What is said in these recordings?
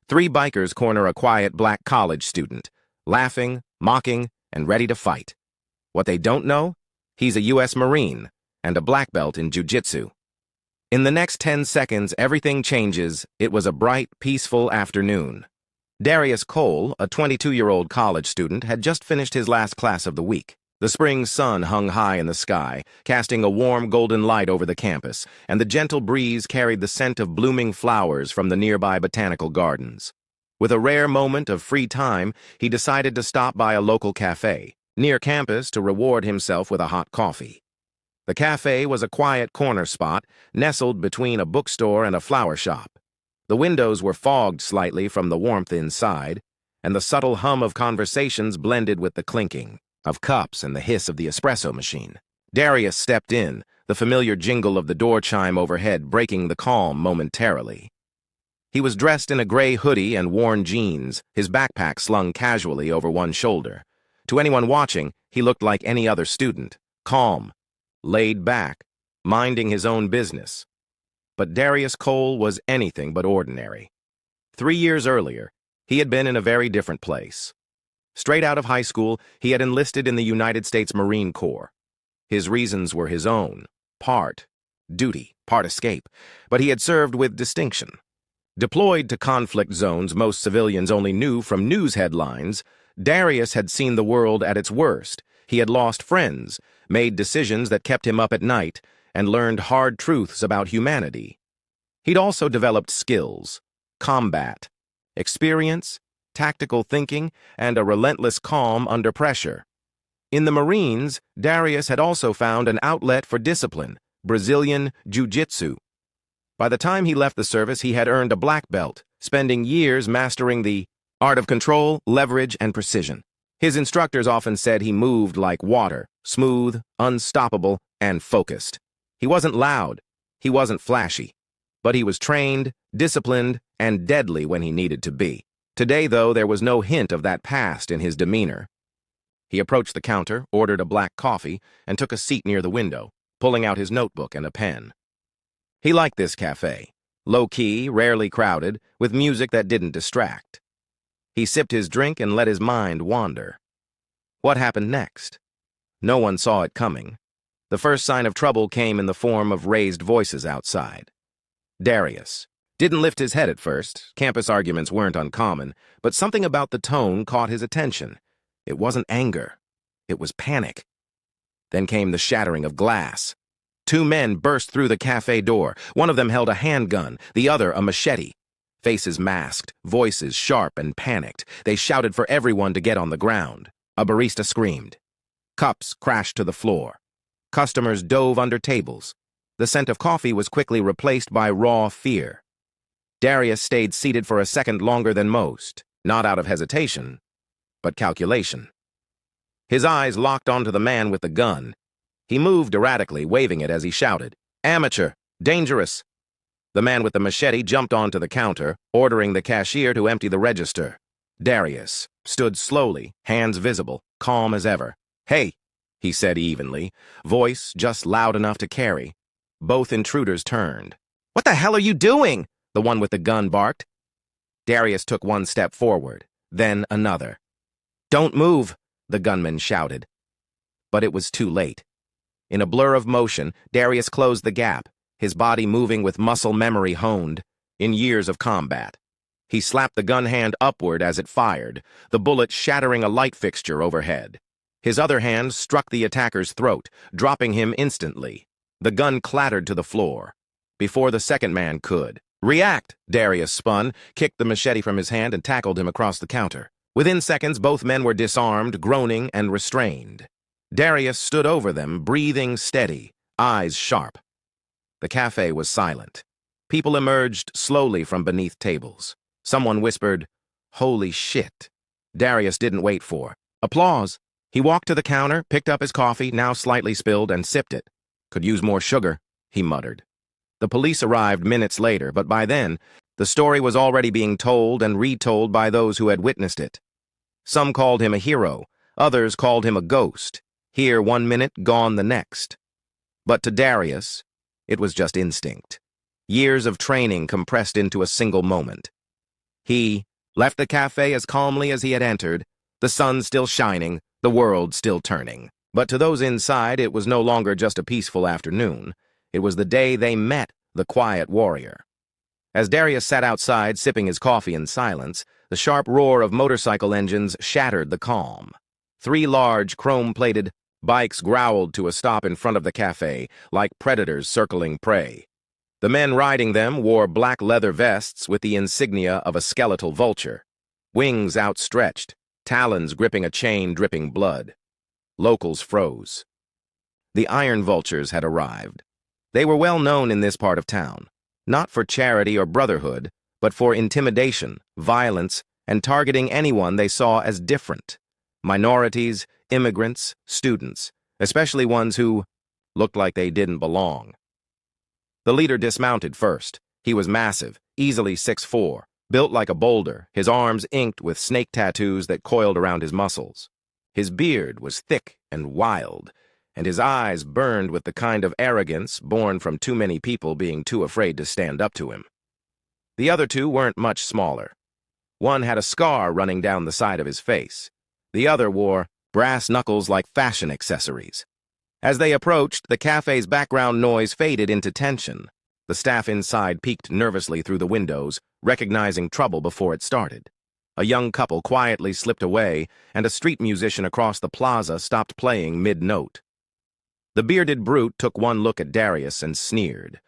Three bikers corner a quiet black college student, laughing, mocking, and ready to fight. What they don't know? He's a U.S. Marine and a black belt in Jiu Jitsu. In the next 10 seconds, everything changes. It was a bright, peaceful afternoon. Darius Cole, a 22-year-old college student, had just finished his last class of the week. The spring sun hung high in the sky, casting a warm golden light over the campus, and the gentle breeze carried the scent of blooming flowers from the nearby botanical gardens. With a rare moment of free time, he decided to stop by a local cafe near campus to reward himself with a hot coffee. The cafe was a quiet corner spot, nestled between a bookstore and a flower shop. The windows were fogged slightly from the warmth inside, and the subtle hum of conversations blended with the clinking of cups and the hiss of the espresso machine. Darius stepped in, the familiar jingle of the door chime overhead breaking the calm momentarily. He was dressed in a gray hoodie and worn jeans, his backpack slung casually over one shoulder. To anyone watching, he looked like any other student, calm, laid back, minding his own business. But Darius Cole was anything but ordinary. 3 years earlier, he had been in a very different place. Straight out of high school, he had enlisted in the United States Marine Corps. His reasons were his own, part duty, part escape, but he had served with distinction. Deployed to conflict zones most civilians only knew from news headlines, Darius had seen the world at its worst. He had lost friends, made decisions that kept him up at night, and learned hard truths about humanity. He'd also developed skills, combat, experience, tactical thinking, and a relentless calm under pressure. In the Marines, Darius had also found an outlet for discipline, Brazilian Jiu Jitsu. By the time he left the service, he had earned a black belt, spending years mastering the art of control, leverage, and precision. His instructors often said he moved like water, smooth, unstoppable, and focused. He wasn't loud, he wasn't flashy, but he was trained, disciplined, and deadly when he needed to be. Today, though, there was no hint of that past in his demeanor. He approached the counter, ordered a black coffee, and took a seat near the window, pulling out his notebook and a pen. He liked this cafe, low-key, rarely crowded, with music that didn't distract. He sipped his drink and let his mind wander. What happened next? No one saw it coming. The first sign of trouble came in the form of raised voices outside. Darius didn't lift his head at first. Campus arguments weren't uncommon, but something about the tone caught his attention. It wasn't anger. It was panic. Then came the shattering of glass. 2 men burst through the cafe door. One of them held a handgun, the other a machete. Faces masked, voices sharp and panicked. They shouted for everyone to get on the ground. A barista screamed. Cups crashed to the floor. Customers dove under tables. The scent of coffee was quickly replaced by raw fear. Darius stayed seated for a second longer than most, not out of hesitation, but calculation. His eyes locked onto the man with the gun. He moved erratically, waving it as he shouted, "Amateur! Dangerous!" The man with the machete jumped onto the counter, ordering the cashier to empty the register. Darius stood slowly, hands visible, calm as ever. "Hey," he said evenly, voice just loud enough to carry. Both intruders turned. "What the hell are you doing?" the one with the gun barked. Darius took one step forward, then another. "Don't move," the gunman shouted. But it was too late. In a blur of motion, Darius closed the gap, his body moving with muscle memory honed in years of combat. He slapped the gun hand upward as it fired, the bullet shattering a light fixture overhead. His other hand struck the attacker's throat, dropping him instantly. The gun clattered to the floor. Before the second man could react, Darius spun, kicked the machete from his hand, and tackled him across the counter. Within seconds, both men were disarmed, groaning, and restrained. Darius stood over them, breathing steady, eyes sharp. The cafe was silent. People emerged slowly from beneath tables. Someone whispered, "Holy shit." Darius didn't wait for applause. He walked to the counter, picked up his coffee, now slightly spilled, and sipped it. "Could use more sugar," he muttered. The police arrived minutes later, but by then, the story was already being told and retold by those who had witnessed it. Some called him a hero, others called him a ghost, here 1 minute, gone the next. But to Darius, it was just instinct. Years of training compressed into a single moment. He left the cafe as calmly as he had entered, the sun still shining, the world still turning. But to those inside, it was no longer just a peaceful afternoon. It was the day they met the quiet warrior. As Darius sat outside, sipping his coffee in silence, the sharp roar of motorcycle engines shattered the calm. 3 large, chrome-plated bikes growled to a stop in front of the cafe, like predators circling prey. The men riding them wore black leather vests with the insignia of a skeletal vulture, wings outstretched, talons gripping a chain dripping blood. Locals froze. The Iron Vultures had arrived. They were well known in this part of town, not for charity or brotherhood, but for intimidation, violence, and targeting anyone they saw as different. Minorities, immigrants, students, especially ones who looked like they didn't belong. The leader dismounted first. He was massive, easily 6'4", built like a boulder, his arms inked with snake tattoos that coiled around his muscles. His beard was thick and wild, and his eyes burned with the kind of arrogance born from too many people being too afraid to stand up to him. The other 2 weren't much smaller. One had a scar running down the side of his face. The other wore brass knuckles like fashion accessories. As they approached, the cafe's background noise faded into tension. The staff inside peeked nervously through the windows, recognizing trouble before it started. A young couple quietly slipped away, and a street musician across the plaza stopped playing mid-note. The bearded brute took one look at Darius and sneered.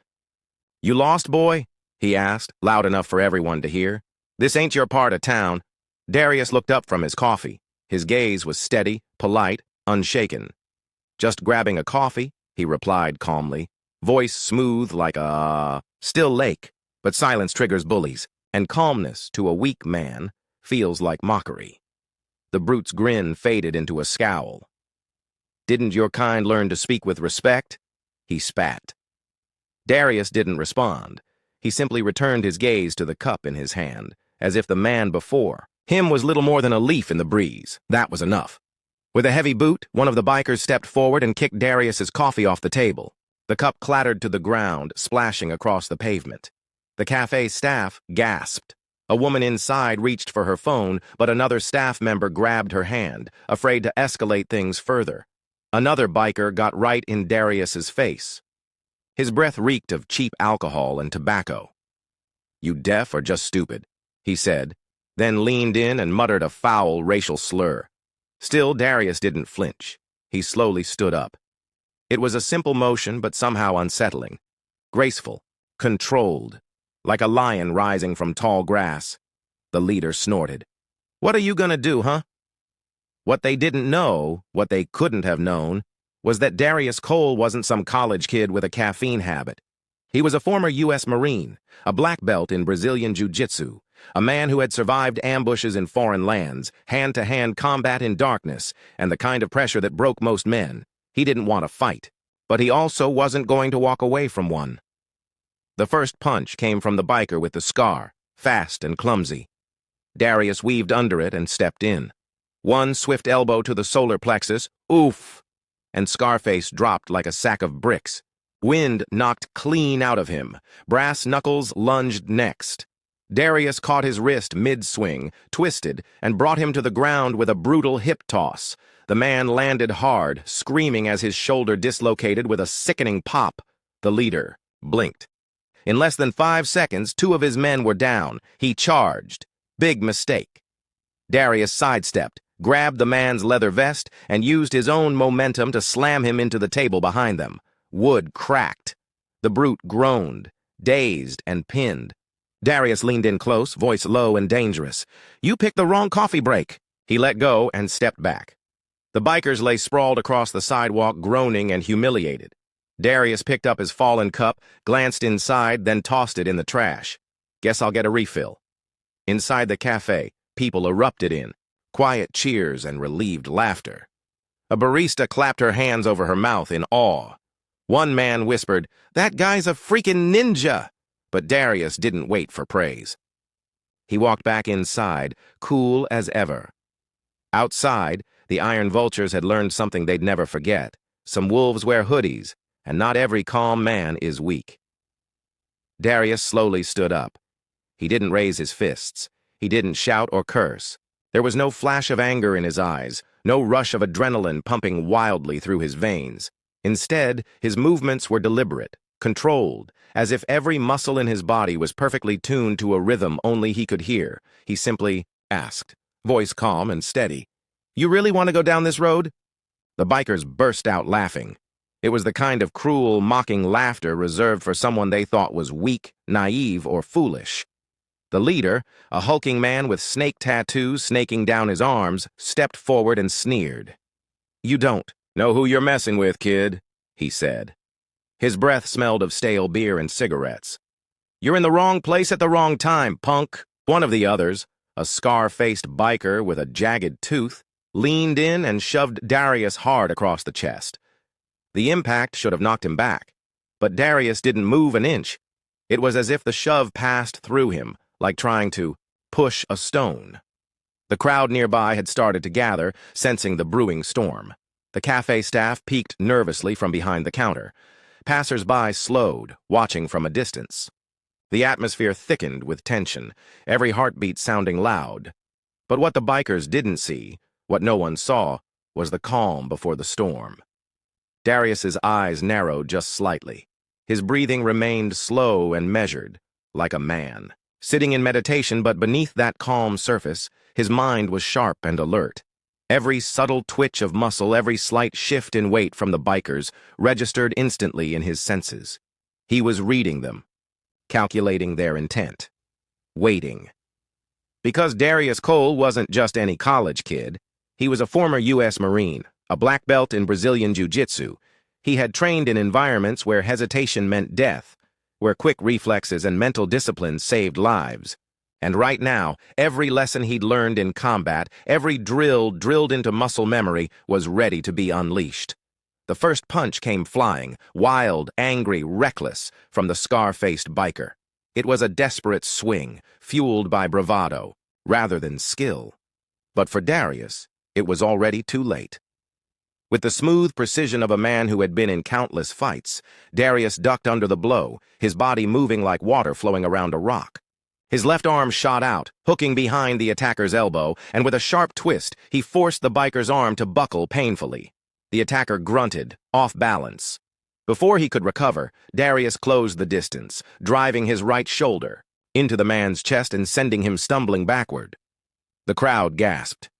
"You lost, boy?" he asked, loud enough for everyone to hear. "This ain't your part of town." Darius looked up from his coffee. His gaze was steady, polite, unshaken. "Just grabbing a coffee," he replied calmly, voice smooth like a still lake. But silence triggers bullies, and calmness to a weak man feels like mockery. The brute's grin faded into a scowl. "Didn't your kind learn to speak with respect?" he spat. Darius didn't respond. He simply returned his gaze to the cup in his hand, as if the man before him was little more than a leaf in the breeze. That was enough. With a heavy boot, one of the bikers stepped forward and kicked Darius's coffee off the table. The cup clattered to the ground, splashing across the pavement. The cafe staff gasped. A woman inside reached for her phone, but another staff member grabbed her hand, afraid to escalate things further. Another biker got right in Darius's face. His breath reeked of cheap alcohol and tobacco. "You deaf or just stupid?" he said, then leaned in and muttered a foul racial slur. Still, Darius didn't flinch. He slowly stood up. It was a simple motion, but somehow unsettling. Graceful, controlled, like a lion rising from tall grass. The leader snorted. "What are you gonna do, huh?" What they didn't know, what they couldn't have known, was that Darius Cole wasn't some college kid with a caffeine habit. He was a former U.S. Marine, a black belt in Brazilian Jiu Jitsu, a man who had survived ambushes in foreign lands, hand-to-hand combat in darkness, and the kind of pressure that broke most men. He didn't want to fight, but he also wasn't going to walk away from one. The first punch came from the biker with the scar, fast and clumsy. Darius weaved under it and stepped in. One swift elbow to the solar plexus, oof, and Scarface dropped like a sack of bricks. Wind knocked clean out of him. Brass knuckles lunged next. Darius caught his wrist mid-swing, twisted, and brought him to the ground with a brutal hip toss. The man landed hard, screaming as his shoulder dislocated with a sickening pop. The leader blinked. In less than 5 seconds, 2 of his men were down. He charged. Big mistake. Darius sidestepped, grabbed the man's leather vest, and used his own momentum to slam him into the table behind them. Wood cracked. The brute groaned, dazed and pinned. Darius leaned in close, voice low and dangerous. "You picked the wrong coffee break." He let go and stepped back. The bikers lay sprawled across the sidewalk, groaning and humiliated. Darius picked up his fallen cup, glanced inside, then tossed it in the trash. "Guess I'll get a refill." Inside the cafe, people erupted in, quiet cheers and relieved laughter. A barista clapped her hands over her mouth in awe. One man whispered, "That guy's a freaking ninja!" But Darius didn't wait for praise. He walked back inside, cool as ever. Outside, the Iron Vultures had learned something they'd never forget. Some wolves wear hoodies, and not every calm man is weak. Darius slowly stood up. He didn't raise his fists. He didn't shout or curse. There was no flash of anger in his eyes, no rush of adrenaline pumping wildly through his veins. Instead, his movements were deliberate, controlled, as if every muscle in his body was perfectly tuned to a rhythm only he could hear. He simply asked, voice calm and steady, "You really want to go down this road?" The bikers burst out laughing. It was the kind of cruel, mocking laughter reserved for someone they thought was weak, naive, or foolish. The leader, a hulking man with snake tattoos snaking down his arms, stepped forward and sneered. "You don't know who you're messing with, kid," he said. His breath smelled of stale beer and cigarettes. "You're in the wrong place at the wrong time, punk." One of the others, a scar-faced biker with a jagged tooth, leaned in and shoved Darius hard across the chest. The impact should have knocked him back, but Darius didn't move an inch. It was as if the shove passed through him, like trying to push a stone. The crowd nearby had started to gather, sensing the brewing storm. The cafe staff peeked nervously from behind the counter. Passers-by slowed, watching from a distance. The atmosphere thickened with tension, every heartbeat sounding loud. But what the bikers didn't see, what no one saw, was the calm before the storm. Darius's eyes narrowed just slightly. His breathing remained slow and measured, like a man. Sitting in meditation, but beneath that calm surface, his mind was sharp and alert. Every subtle twitch of muscle, every slight shift in weight from the bikers registered instantly in his senses. He was reading them, calculating their intent, waiting. Because Darius Cole wasn't just any college kid, he was a former U.S. Marine, a black belt in Brazilian Jiu Jitsu. He had trained in environments where hesitation meant death, where quick reflexes and mental discipline saved lives. And right now, every lesson he'd learned in combat, every drill drilled into muscle memory, was ready to be unleashed. The first punch came flying, wild, angry, reckless, from the scar-faced biker. It was a desperate swing, fueled by bravado, rather than skill. But for Darius, it was already too late. With the smooth precision of a man who had been in countless fights, Darius ducked under the blow, his body moving like water flowing around a rock. His left arm shot out, hooking behind the attacker's elbow, and with a sharp twist, he forced the biker's arm to buckle painfully. The attacker grunted, off balance. Before he could recover, Darius closed the distance, driving his right shoulder into the man's chest and sending him stumbling backward. The crowd gasped.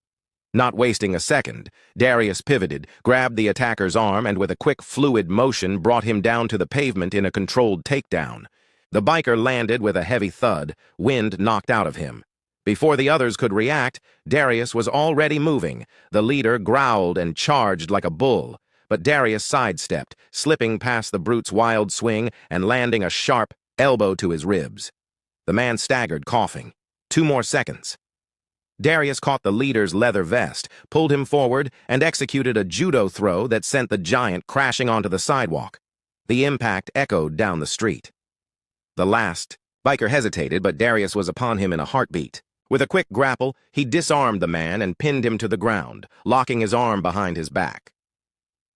Not wasting a second, Darius pivoted, grabbed the attacker's arm, and with a quick, fluid motion brought him down to the pavement in a controlled takedown. The biker landed with a heavy thud, wind knocked out of him. Before the others could react, Darius was already moving. The leader growled and charged like a bull, but Darius sidestepped, slipping past the brute's wild swing and landing a sharp elbow to his ribs. The man staggered, coughing. 2 more seconds. Darius caught the leader's leather vest, pulled him forward, and executed a judo throw that sent the giant crashing onto the sidewalk. The impact echoed down the street. The last biker hesitated, but Darius was upon him in a heartbeat. With a quick grapple, he disarmed the man and pinned him to the ground, locking his arm behind his back.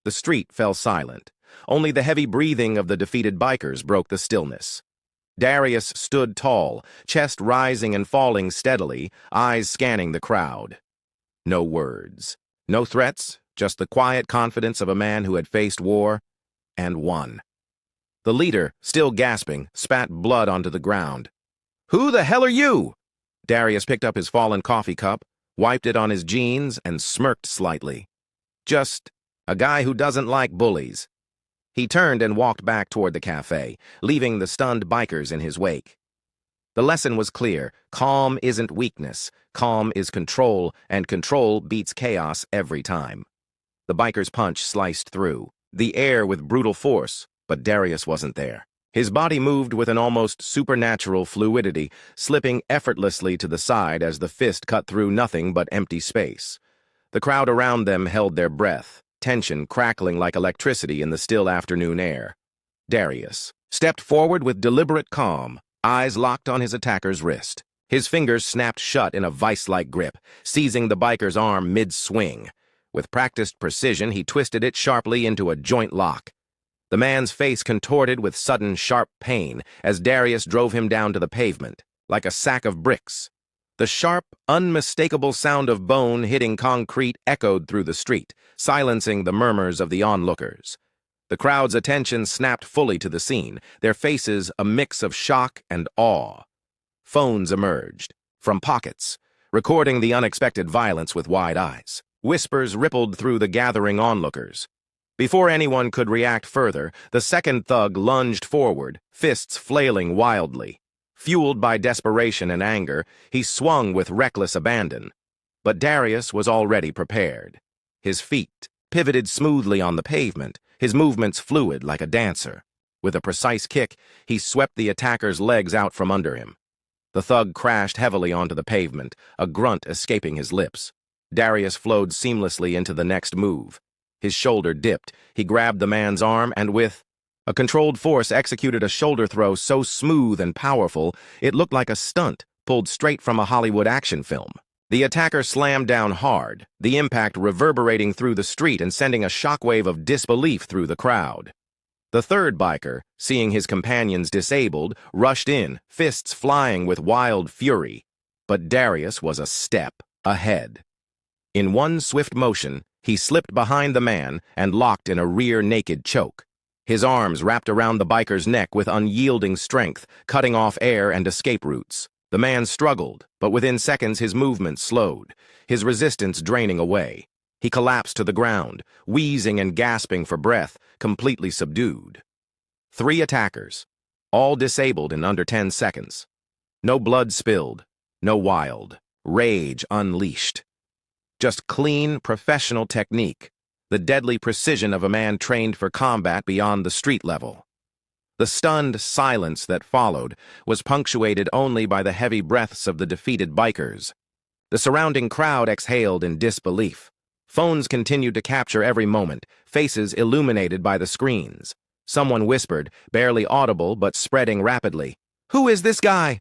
The street fell silent. Only the heavy breathing of the defeated bikers broke the stillness. Darius stood tall, chest rising and falling steadily, eyes scanning the crowd. No words. No threats, just the quiet confidence of a man who had faced war and won. The leader, still gasping, spat blood onto the ground. "Who the hell are you?" Darius picked up his fallen coffee cup, wiped it on his jeans, and smirked slightly. "Just a guy who doesn't like bullies." He turned and walked back toward the cafe, leaving the stunned bikers in his wake. The lesson was clear. Calm isn't weakness. Calm is control, and control beats chaos every time. The biker's punch sliced through the air with brutal force, but Darius wasn't there. His body moved with an almost supernatural fluidity, slipping effortlessly to the side as the fist cut through nothing but empty space. The crowd around them held their breath, tension crackling like electricity in the still afternoon air. Darius stepped forward with deliberate calm, eyes locked on his attacker's wrist. His fingers snapped shut in a vice-like grip, seizing the biker's arm mid-swing. With practiced precision, he twisted it sharply into a joint lock. The man's face contorted with sudden, sharp pain as Darius drove him down to the pavement, like a sack of bricks. The sharp, unmistakable sound of bone hitting concrete echoed through the street, silencing the murmurs of the onlookers. The crowd's attention snapped fully to the scene, their faces a mix of shock and awe. Phones emerged, from pockets, recording the unexpected violence with wide eyes. Whispers rippled through the gathering onlookers. Before anyone could react further, the second thug lunged forward, fists flailing wildly. Fueled by desperation and anger, he swung with reckless abandon. But Darius was already prepared. His feet pivoted smoothly on the pavement, his movements fluid like a dancer. With a precise kick, he swept the attacker's legs out from under him. The thug crashed heavily onto the pavement, a grunt escaping his lips. Darius flowed seamlessly into the next move. His shoulder dipped, he grabbed the man's arm and with a controlled force executed a shoulder throw so smooth and powerful it looked like a stunt pulled straight from a Hollywood action film. The attacker slammed down hard, the impact reverberating through the street and sending a shockwave of disbelief through the crowd. The third biker, seeing his companions disabled, rushed in, fists flying with wild fury. But Darius was a step ahead. In one swift motion, he slipped behind the man and locked in a rear naked choke. His arms wrapped around the biker's neck with unyielding strength, cutting off air and escape routes. The man struggled, but within seconds his movement slowed, his resistance draining away. He collapsed to the ground, wheezing and gasping for breath, completely subdued. 3 attackers, all disabled in under 10 seconds. No blood spilled, no wild rage unleashed. Just clean, professional technique, the deadly precision of a man trained for combat beyond the street level. The stunned silence that followed was punctuated only by the heavy breaths of the defeated bikers. The surrounding crowd exhaled in disbelief. Phones continued to capture every moment, faces illuminated by the screens. Someone whispered, barely audible but spreading rapidly, "Who is this guy?"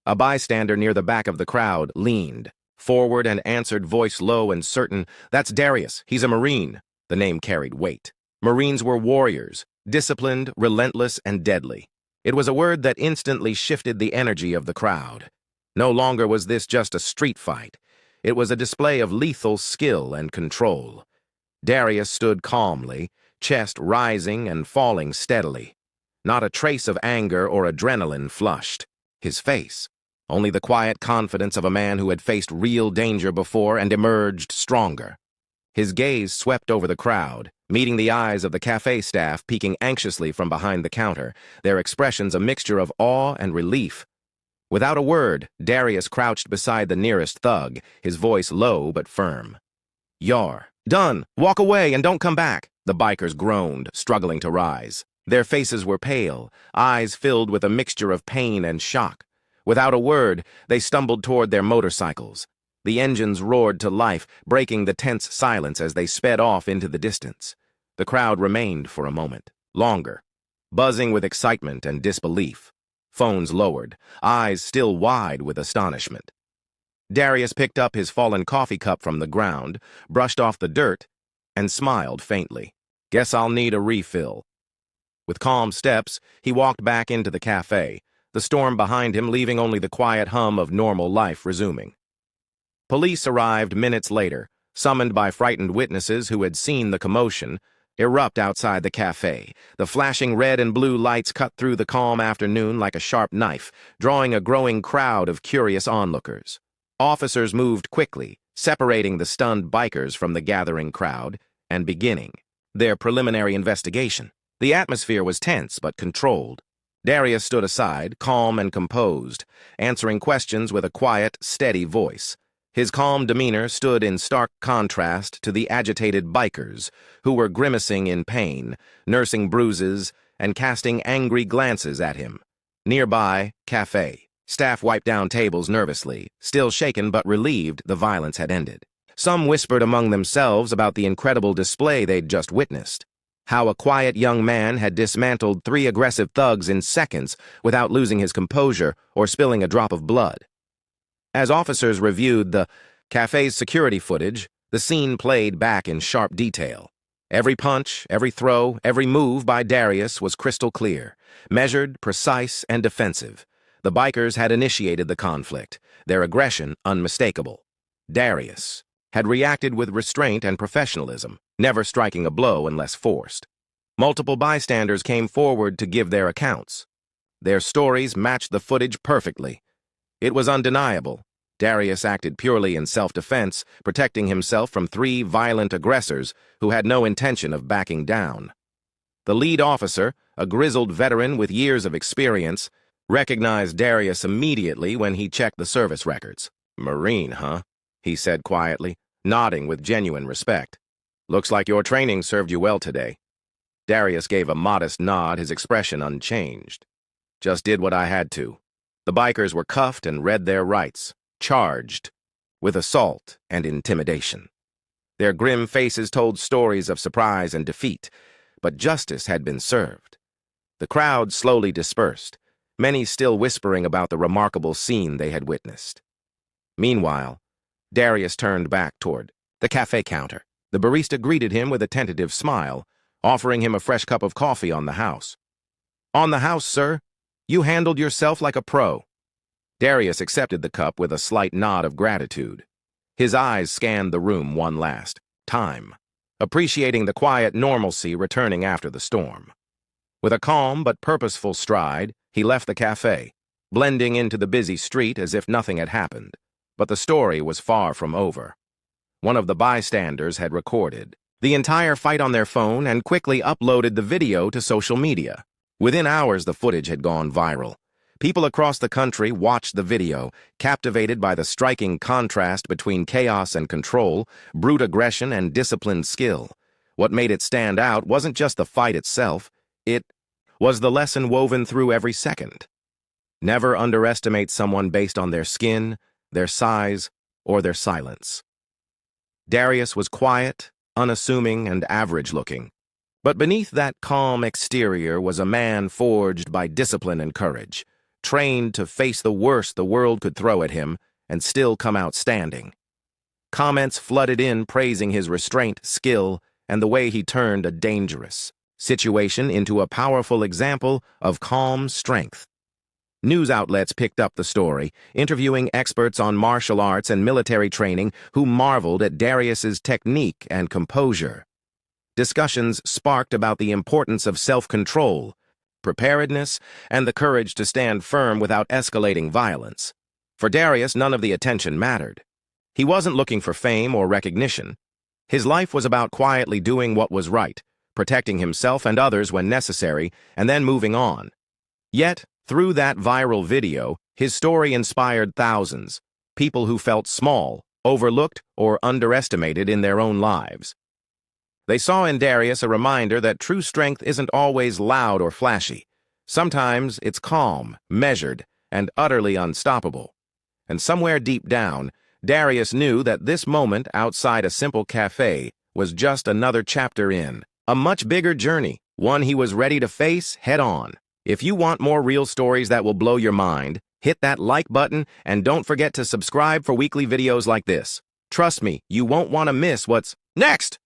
A bystander near the back of the crowd leaned forward and answered, voice low and certain, "That's Darius. He's a Marine." The name carried weight. Marines were warriors, disciplined, relentless, and deadly. It was a word that instantly shifted the energy of the crowd. No longer was this just a street fight. It was a display of lethal skill and control. Darius stood calmly, chest rising and falling steadily. Not a trace of anger or adrenaline flushed. His face, only the quiet confidence of a man who had faced real danger before and emerged stronger. His gaze swept over the crowd, meeting the eyes of the cafe staff peeking anxiously from behind the counter, their expressions a mixture of awe and relief. Without a word, Darius crouched beside the nearest thug, his voice low but firm. "You're done. Walk away and don't come back," the bikers groaned, struggling to rise. Their faces were pale, eyes filled with a mixture of pain and shock. Without a word, they stumbled toward their motorcycles. The engines roared to life, breaking the tense silence as they sped off into the distance. The crowd remained for a moment, longer, buzzing with excitement and disbelief. Phones lowered, eyes still wide with astonishment. Darius picked up his fallen coffee cup from the ground, brushed off the dirt, and smiled faintly. "Guess I'll need a refill." With calm steps, he walked back into the cafe, the storm behind him leaving only the quiet hum of normal life resuming. Police arrived minutes later, summoned by frightened witnesses who had seen the commotion erupt outside the cafe. The flashing red and blue lights cut through the calm afternoon like a sharp knife, drawing a growing crowd of curious onlookers. Officers moved quickly, separating the stunned bikers from the gathering crowd and beginning their preliminary investigation. The atmosphere was tense but controlled. Darius stood aside, calm and composed, answering questions with a quiet, steady voice. His calm demeanor stood in stark contrast to the agitated bikers, who were grimacing in pain, nursing bruises, and casting angry glances at him. Nearby, cafe. Staff wiped down tables nervously, still shaken but relieved the violence had ended. Some whispered among themselves about the incredible display they'd just witnessed. How a quiet young man had dismantled 3 aggressive thugs in seconds without losing his composure or spilling a drop of blood. As officers reviewed the cafe's security footage, the scene played back in sharp detail. Every punch, every throw, every move by Darius was crystal clear, measured, precise, and defensive. The bikers had initiated the conflict, their aggression unmistakable. Darius had reacted with restraint and professionalism, never striking a blow unless forced. Multiple bystanders came forward to give their accounts. Their stories matched the footage perfectly. It was undeniable. Darius acted purely in self-defense, protecting himself from 3 violent aggressors who had no intention of backing down. The lead officer, a grizzled veteran with years of experience, recognized Darius immediately when he checked the service records. "Marine, huh?" he said quietly, nodding with genuine respect. "Looks like your training served you well today." Darius gave a modest nod, his expression unchanged. "Just did what I had to." The bikers were cuffed and read their rights, charged with assault and intimidation. Their grim faces told stories of surprise and defeat, but justice had been served. The crowd slowly dispersed, many still whispering about the remarkable scene they had witnessed. Meanwhile, Darius turned back toward the cafe counter. The barista greeted him with a tentative smile, offering him a fresh cup of coffee on the house. "On the house, sir. You handled yourself like a pro." Darius accepted the cup with a slight nod of gratitude. His eyes scanned the room one last time, appreciating the quiet normalcy returning after the storm. With a calm but purposeful stride, he left the cafe, blending into the busy street as if nothing had happened. But the story was far from over. One of the bystanders had recorded the entire fight on their phone and quickly uploaded the video to social media. Within hours, the footage had gone viral. People across the country watched the video, captivated by the striking contrast between chaos and control, brute aggression and disciplined skill. What made it stand out wasn't just the fight itself, it was the lesson woven through every second. Never underestimate someone based on their skin, their size, or their silence. Darius was quiet, unassuming, and average-looking. But beneath that calm exterior was a man forged by discipline and courage, trained to face the worst the world could throw at him and still come out standing. Comments flooded in praising his restraint, skill, and the way he turned a dangerous situation into a powerful example of calm strength. News outlets picked up the story, interviewing experts on martial arts and military training who marveled at Darius's technique and composure. Discussions sparked about the importance of self-control, preparedness, and the courage to stand firm without escalating violence. For Darius, none of the attention mattered. He wasn't looking for fame or recognition. His life was about quietly doing what was right, protecting himself and others when necessary, and then moving on. Yet, through that viral video, his story inspired thousands, people who felt small, overlooked, or underestimated in their own lives. They saw in Darius a reminder that true strength isn't always loud or flashy. Sometimes it's calm, measured, and utterly unstoppable. And somewhere deep down, Darius knew that this moment outside a simple cafe was just another chapter in a much bigger journey, one he was ready to face head-on. If you want more real stories that will blow your mind, hit that like button and don't forget to subscribe for weekly videos like this. Trust me, you won't want to miss what's next!